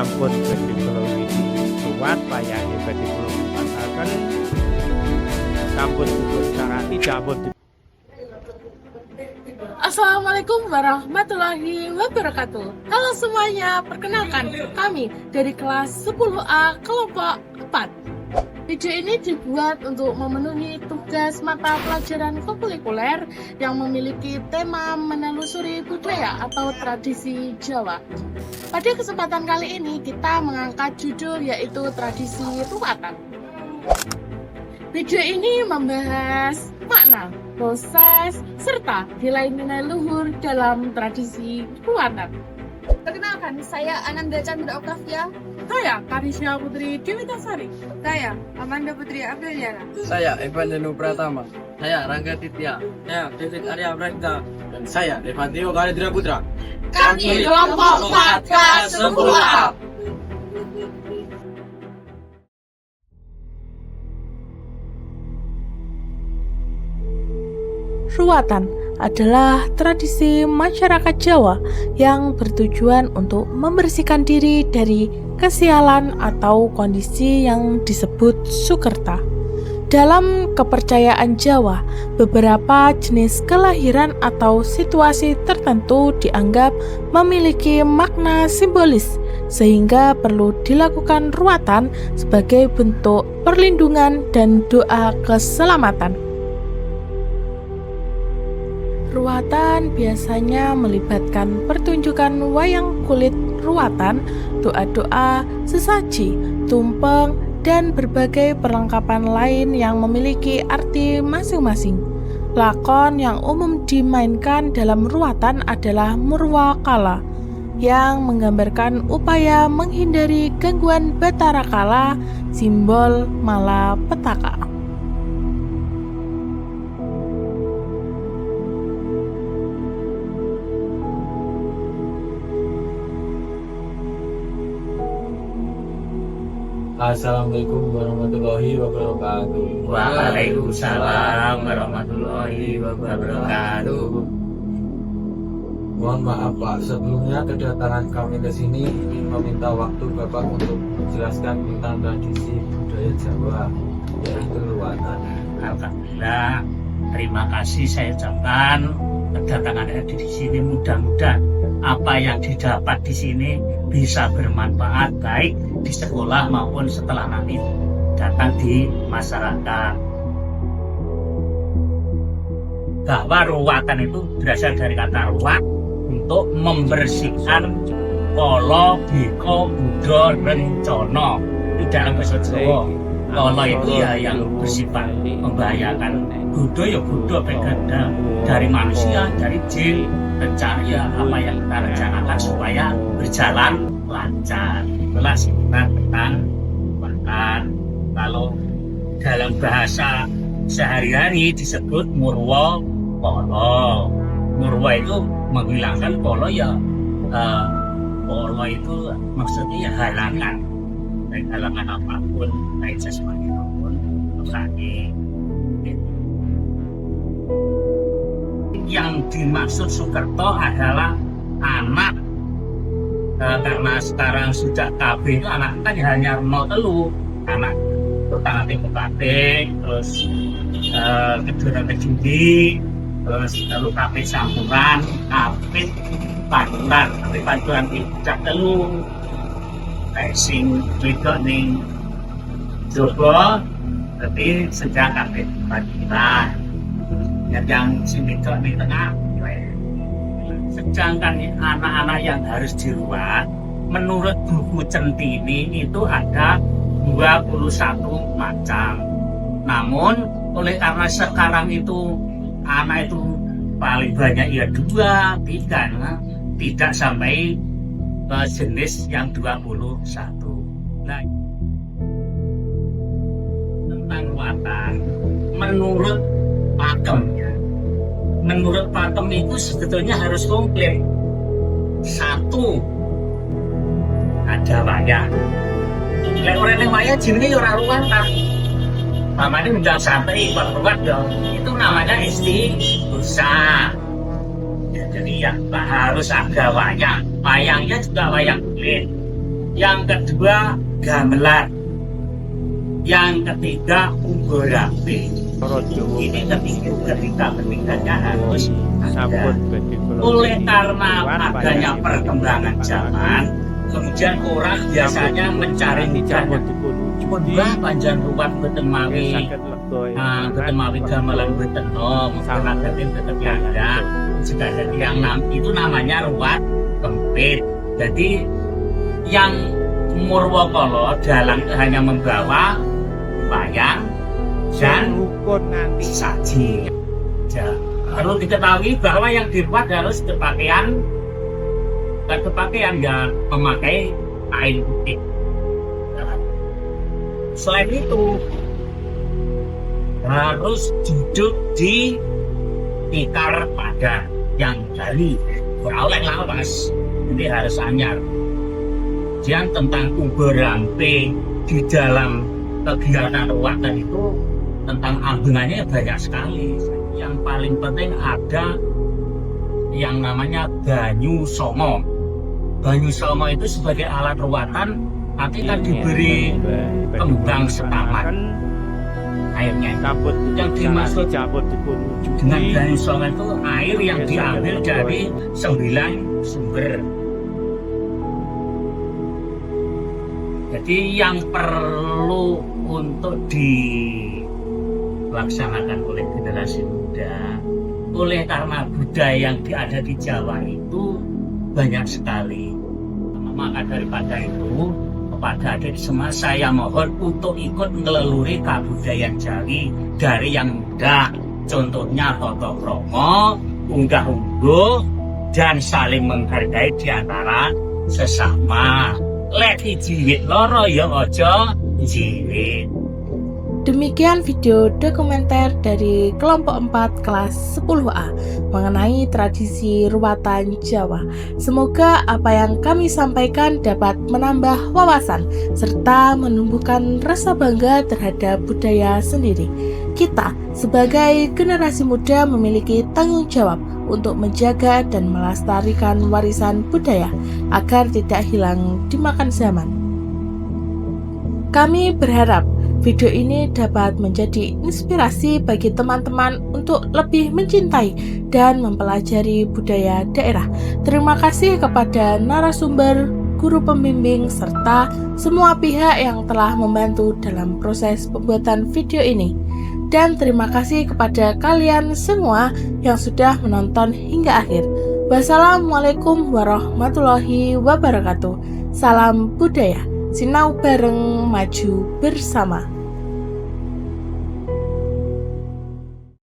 sampun badhe kula wingi ruwat wayahne badhe kula pitaken sampun dipun sarati sampun. Assalamualaikum warahmatullahi wabarakatuh. Halo semuanya, perkenalkan kami dari kelas 10A kelompok 4. Video ini dibuat untuk memenuhi tugas mata pelajaran kokurikuler yang memiliki tema menelusuri budaya atau tradisi Jawa. Pada kesempatan kali ini kita mengangkat judul yaitu tradisi ruwatan. Video ini membahas makna, proses, serta nilai-nilai luhur dalam tradisi ruwatan. Perkenalkan, saya Ananda Chandra Oktavia. Saya Karisya Putri Dewitasari. Saya Amanda Putri Apriliana. Saya Evan Danu Pratama. Saya Rangga Titya. Saya David Arya Branda. Dan saya Devantio Karidra Putra. Kami kelompok 4 kelas 10A. Ruwatan adalah tradisi masyarakat Jawa yang bertujuan untuk membersihkan diri dari kesialan atau kondisi yang disebut sukerta. Dalam kepercayaan Jawa, beberapa jenis kelahiran atau situasi tertentu dianggap memiliki makna simbolis, sehingga perlu dilakukan ruwatan sebagai bentuk perlindungan dan doa keselamatan. Ruwatan biasanya melibatkan pertunjukan wayang kulit ruwatan, doa-doa, sesaji, tumpeng, dan berbagai perlengkapan lain yang memiliki arti masing-masing. Lakon yang umum dimainkan dalam ruwatan adalah Murwa Kala, yang menggambarkan upaya menghindari gangguan Batara Kala, simbol malapetaka. Assalamualaikum warahmatullahi wabarakatuh. Waalaikumsalam warahmatullahi wabarakatuh. Mohon maaf Pak, sebelumnya kedatangan kami ke sini ingin meminta waktu Bapak untuk menjelaskan tentang tradisi budaya Jawa, yaitu ruwatan. Alhamdulillah, terima kasih saya ucapkan kedatangan di sini. Mudah-mudahan apa yang didapat di sini bisa bermanfaat baik di sekolah maupun setelah nanti datang di masyarakat. Bahwa ruwatan itu berasal dari kata ruwat untuk membersihkan kala, bika, buda, rencana. Itu dalam bahasa Jawa. Kala itu ya yang bersifat membahayakan, buda ya buda beganda dari manusia, dari jin, rencana ya apa yang kita rencanakan supaya berjalan lancar. Itulah sekitar tentang bahkan kalau dalam bahasa sehari-hari disebut murwa kala. Murwa itu menghilangkan kala ya, kala itu maksudnya ya halangan, baik halangan apapun, baik jasmani maupun rohani. Yang dimaksud Sukerto adalah anak, karena sekarang sudah KB itu anak kan hanya mau telu anak pertama tingkat, terus kedua kejudi, terus lalu KB campuran, KB panturan, KB panturan itu tidak telu kayak sing juga nih coba tapi sejak KB panturan yang sing itu di tengah. Sedangkan anak-anak yang harus diruat menurut buku Centini itu ada 21 macam. Namun oleh karena sekarang itu anak itu paling banyak ya 2, 3, nah, tidak sampai jenis yang 21. Nah, tentang ruwatan menurut pakem itu sebetulnya harus komplit. 1, ada wayang. Lek ora ning wayang jenenge ya ora ruwatan. Pamane undang sampai ruwat dong. Itu namanya istighosa. Ya, jadi ya harus ada wayang. Wayangnya juga wayang kulit. yang kedua gamelan, yang ketiga unggorape. Ini ketiganya harus ada. Oleh karena adanya perkembangan zaman, kemudian orang biasanya mencari hidayah. Mbah panjang ruwat boten mawi, boten mawi gamelan boten nom, karena tetep ada. Jika ada yang itu namanya ruwat kempit. Jadi yang Murwakala dalang hanya membawa wayang dan saji. Ya, perlu diketahui bahwa yang dibuat harus berpakaian ya memakai kain putih. Selain itu harus duduk di tikar padan yang dari beroleh lawas, ini harus anyar. Kemudian tentang unggorape di dalam kegiatan ruwatan itu tentang ambengannya banyak sekali. Yang paling penting ada yang namanya banyu songo. Banyu songo itu sebagai alat ruwatan nanti kan diberi kembang setaman airnya. Yang dimaksud dengan banyu songo itu air yang diambil dari 9 sumber. Jadi yang perlu untuk dilaksanakan oleh generasi muda, oleh karena budaya yang ada di Jawa itu banyak sekali. Maka daripada itu, kepada adik semua saya mohon untuk ikut ngeleluri kebudayaan Jawi dari yang muda. Contohnya toto kromo, unggah-ungguh, dan saling menghargai di antara sesama. Lek jiwit loro ya aja jiwit. Demikian video dokumenter dari kelompok 4 kelas 10A mengenai tradisi ruwatan Jawa. Semoga apa yang kami sampaikan dapat menambah wawasan serta menumbuhkan rasa bangga terhadap budaya sendiri. Kita sebagai generasi muda memiliki tanggung jawab untuk menjaga dan melestarikan warisan budaya agar tidak hilang dimakan zaman. Kami berharap video ini dapat menjadi inspirasi bagi teman-teman untuk lebih mencintai dan mempelajari budaya daerah. Terima kasih kepada narasumber, guru pembimbing, serta semua pihak yang telah membantu dalam proses pembuatan video ini. Dan terima kasih kepada kalian semua yang sudah menonton hingga akhir. Wassalamualaikum warahmatullahi wabarakatuh. Salam budaya, sinau bareng, maju bersama.